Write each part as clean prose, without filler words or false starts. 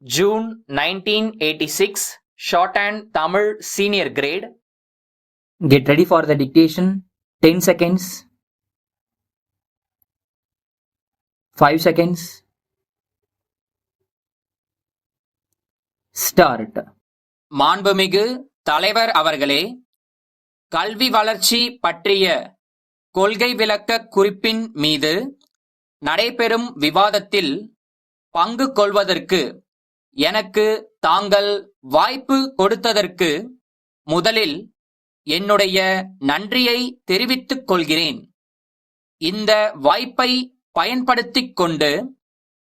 June 1986, Shorthand Tamil Senior Grade. Get ready for the dictation. 10 seconds. 5 seconds. Start. மாண்புமிகு தலைவர் அவர்களே, கல்வி வளர்ச்சி பற்றிய கொள்கை விளக்க குறிப்பின் மீது நடைபெறும் விவாதத்தில் பங்கு கொள்வதற்கு எனக்கு தாங்கள் வாய்ப்பு கொடுத்ததற்கு முதலில் என்னுடைய நன்றியை தெரிவித்துக் கொள்கிறேன். இந்த வாய்ப்பை பயன்படுத்திக் கொண்டு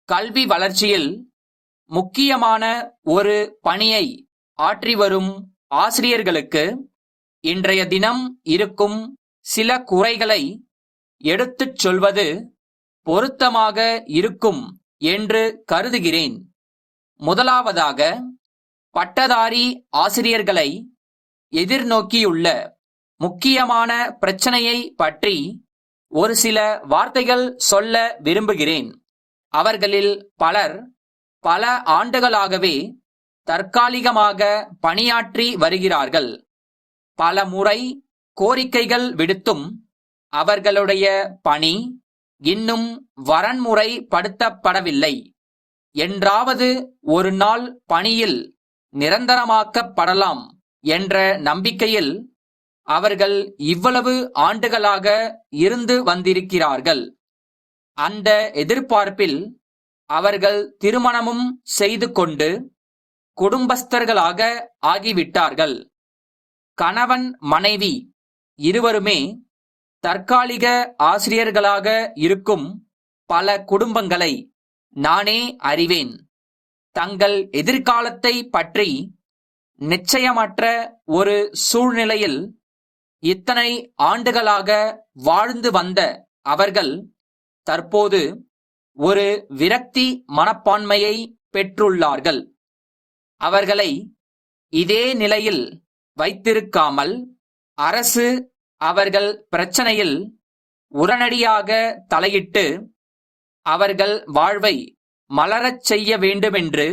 கல்வி வளர்ச்சியில் முக்கியமான ஒரு பணியை ஆற்றி வரும் ஆசிரியர்களுக்கு இன்றைய தினம் இருக்கும் சில குறைகளை எடுத்துச் சொல்வது பொருத்தமாக இருக்கும் என்று கருதுகிறேன். முதலாவதாக, பட்டதாரி ஆசிரியர்களை எதிர்நோக்கியுள்ள முக்கியமான பிரச்சனையை பற்றி ஒரு சில வார்த்தைகள் சொல்ல விரும்புகிறேன். அவர்களில் பலர் பல ஆண்டுகளாகவே தற்காலிகமாக பணியாற்றி வருகிறார்கள். பல முறை கோரிக்கைகள் விடுத்தும் அவர்களுடைய பணி இன்னும் வரன்முறைப்படுத்தப்படவில்லை. என்றாவது ஒரு நாள் பணியில் நிரந்தரமாக்கப்படலாம் என்ற நம்பிக்கையில் அவர்கள் இவ்வளவு ஆண்டுகளாக இருந்து வந்திருக்கிறார்கள். அந்த எதிர்பார்ப்பில் அவர்கள் திருமணமும் செய்து கொண்டு குடும்பஸ்தர்களாக ஆகிவிட்டார்கள். கணவன் மனைவி இருவருமே தற்காலிக ஆசிரியர்களாக இருக்கும் பல குடும்பங்களை நானே அறிவேன். தங்கள் எதிர்காலத்தை பற்றி நிச்சயமற்ற ஒரு சூழ்நிலையில் இத்தனை ஆண்டுகளாக வாழ்ந்து வந்த அவர்கள் தற்போது ஒரு விரக்தி மனப்பான்மையை பெற்றுள்ளார்கள். அவர்களை இதே நிலையில் வைத்திருக்காமல் அரசு அவர்கள் பிரச்சனையில் உடனடியாக தலையிட்டு அவர்கள் வாழ்வை மலரச் செய்ய வேண்டுமென்று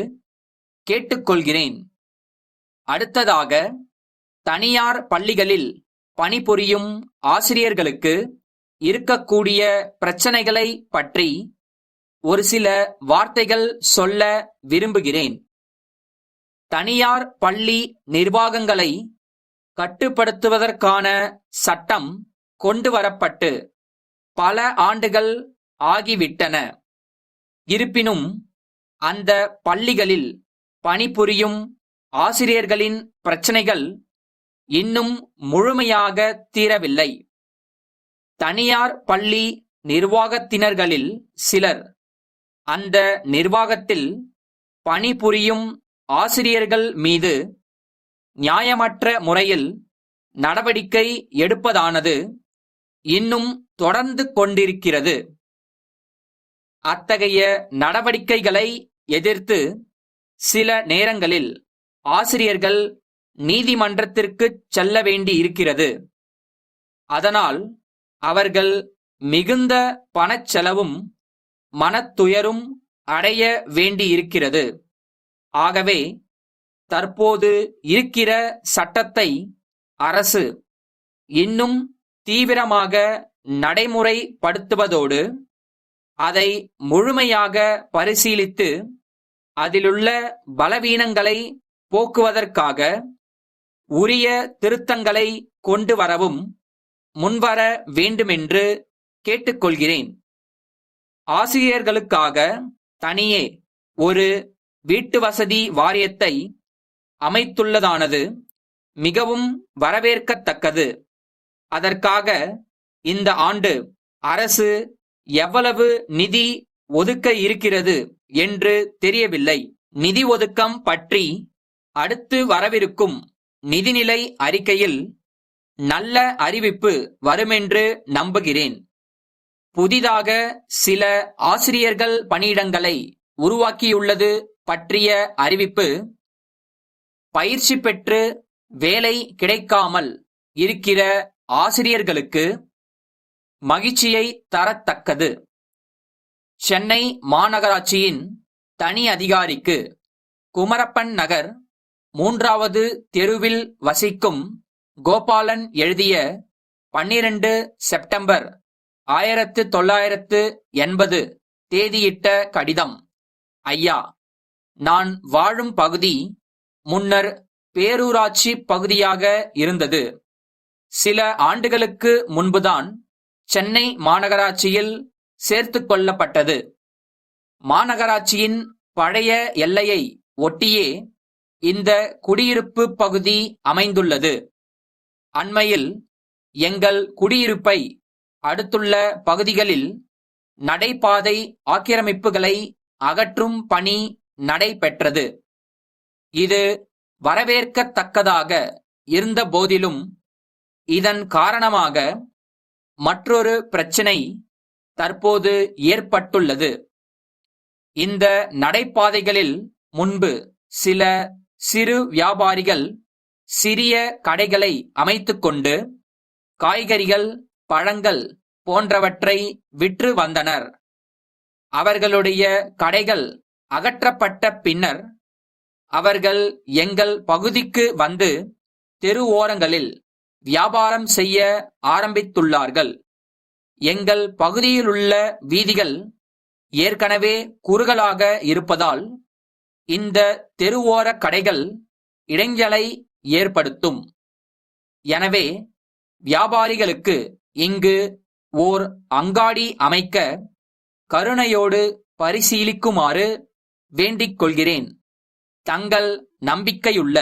கேட்டுக்கொள்கிறேன். அடுத்ததாக, தனியார் பள்ளிகளில் பணிபுரியும் ஆசிரியர்களுக்கு இருக்கக்கூடிய பிரச்சனைகளை பற்றி ஒரு சில வார்த்தைகள் சொல்ல விரும்புகிறேன். தனியார் பள்ளி நிர்வாகங்களை கட்டுப்படுத்துவதற்கான சட்டம் கொண்டுவரப்பட்டு பல ஆண்டுகள் ஆகிவிட்டன. இருப்பினும் அந்த பள்ளிகளில் பணிபுரியும் ஆசிரியர்களின் பிரச்சனைகள் இன்னும் முழுமையாக தீரவில்லை. தனியார் பள்ளி நிர்வாகத்தினர்களில் சிலர் அந்த நிர்வாகத்தில் பணிபுரியும் ஆசிரியர்கள் மீது நியாயமற்ற முறையில் நடவடிக்கை எடுப்பதானது இன்னும் தொடர்ந்து கொண்டிருக்கிறது. அத்தகைய நடவடிக்கைகளை எதிர்த்து சில நேரங்களில் ஆசிரியர்கள் நீதிமன்றத்திற்கு செல்ல வேண்டி இருக்கிறது. அதனால் அவர்கள் மிகுந்த பணச்செலவும் மனத்துயரும் அடைய வேண்டியிருக்கிறது. ஆகவே தற்போது இருக்கிற சட்டத்தை அரசு இன்னும் தீவிரமாக நடைமுறைப்படுத்துவதோடு அதை முழுமையாக பரிசீலித்து அதிலுள்ள பலவீனங்களை போக்குவதற்காக உரிய திருத்தங்களை கொண்டு வரவும் முன்வர வேண்டுமென்று கேட்டுக்கொள்கிறேன். ஆசிரியர்களுக்காக தனியே ஒரு வீட்டு வசதி வாரியத்தை அமைத்துள்ளதானது மிகவும் வரவேற்கத்தக்கது. அதற்காக இந்த ஆண்டு அரசு எவ்வளவு நிதி ஒதுக்க இருக்கிறது என்று தெரியவில்லை. நிதி ஒதுக்கம் பற்றி அடுத்து வரவிருக்கும் நிதிநிலை அறிக்கையில் நல்ல அறிவிப்பு வருமென்று நம்புகிறேன். புதிதாக சில ஆசிரியர்கள் பணியிடங்களை உருவாக்கியுள்ளது பற்றிய அறிவிப்பு பயிற்சி பெற்று வேலை கிடைக்காமல் இருக்கிற ஆசிரியர்களுக்கு மகிழ்ச்சியை தரத்தக்கது. சென்னை மாநகராட்சியின் தனி அதிகாரிக்கு குமரப்பன் நகர் 3வது தெருவில் வசிக்கும் கோபாலன் எழுதிய 12 செப்டம்பர் 1980 தேதியிட்ட கடிதம். ஐயா, நான் வாழும் பகுதி முன்னர் பேரூராட்சி பகுதியாக இருந்தது. சில ஆண்டுகளுக்கு முன்புதான் சென்னை மாநகராட்சியில் சேர்த்துக் கொள்ளப்பட்டது. மாநகராட்சியின் பழைய எல்லையை ஒட்டியே இந்த குடியிருப்பு பகுதி அமைந்துள்ளது. அண்மையில் எங்கள் குடியிருப்பை அடுத்துள்ள பகுதிகளில் நடைபாதை ஆக்கிரமிப்புகளை அகற்றும் பணி நடைபெற்றது. இது வரவேற்கத்தக்கதாக இருந்த போதிலும் இதன் காரணமாக மற்றொரு பிரச்சினை தற்போது ஏற்பட்டுள்ளது. இந்த நடைபாதைகளில் முன்பு சில சிறு வியாபாரிகள் சிறிய கடைகளை அமைத்துக்கொண்டு காய்கறிகள், பழங்கள் போன்றவற்றை விற்று வந்தனர். அவர்களுடைய கடைகள் அகற்றப்பட்ட பின்னர் அவர்கள் எங்கள் பகுதிக்கு வந்து தெரு ஓரங்களில் வியாபாரம் செய்ய ஆரம்பித்துள்ளார்கள். எங்கள் பகுதியிலுள்ள வீதிகள் ஏற்கனவே குறுகலாக இருப்பதால் இந்த தெருவோர கடைகள் இடைஞ்சலை ஏற்படுத்தும். எனவே வியாபாரிகளுக்கு இங்கு ஓர் அங்காடி அமைக்க கருணையோடு பரிசீலிக்குமாறு வேண்டிக் கொள்கிறேன். தங்கள் நம்பிக்கையுள்ள